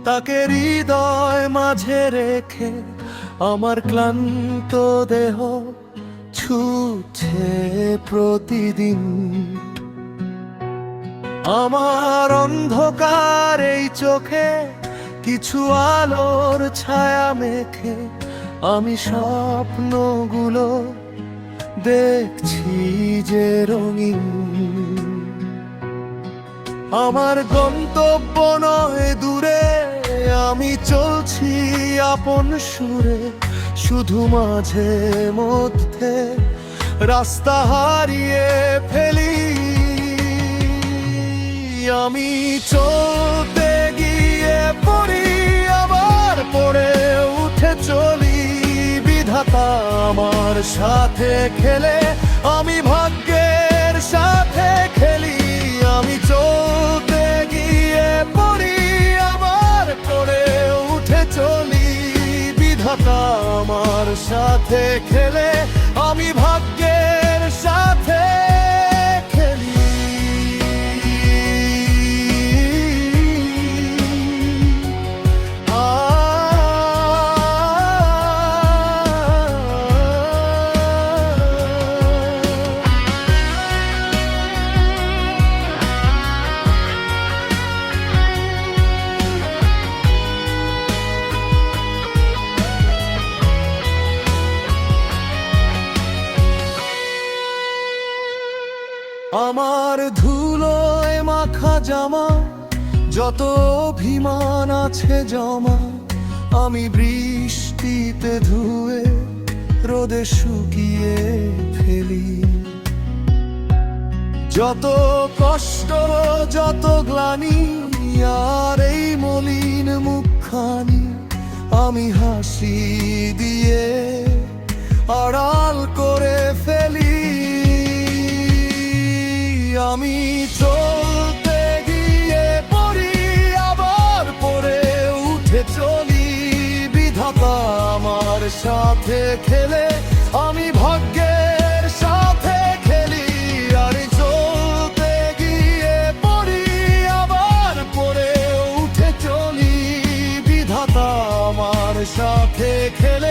তাকে হৃদয় মাঝে রেখে আমার ক্লান্ত দেহ ছুটছে প্রতিদিন। আমার অন্ধকার এই চোখে কিছু আলোর ছায়া মেখে আমি স্বপ্নগুলো দেখছি যে রঙিন। আমার গন্তব্য নয় দূরে, আমি চলছি আপন সুরে, শুধু মাঝে মধ্যে রাস্তা হারিয়ে ফেলি। আমি চলতে গিয়ে পড়ি, আবার পড়ে উঠে চলি। বিধাতা আমার সাথে খেলে, আমি ভাগ্যের সাথে খেলি। আমি চলতে গিয়ে পড়ি, আবার পড়ে উঠে চলি। বিধাতা আমার সাথে খেলে, আমি ভাগ্যের সাথে খেলি। আমার ধুলোয় মাখা জামা, যত অভিমান আছে জমা, আমি বৃষ্টিতে ধুয়ে রোদে শুকিয়ে ফেলি। যত কষ্ট, যত গ্লানি, আর এই মলিন মুখখানি আমি হাসি দিয়ে আড়াল করে ফেলি। আমি চলতে গিয়ে পড়ি, আবার পড়ে উঠে চলি। বিধাতা আমার সাথে খেলে, আমি ভাগ্যের সাথে খেলি। আর চলতে গিয়ে পড়ি, আবার পড়ে উঠে চলি। বিধাতা আমার সাথে খেলে,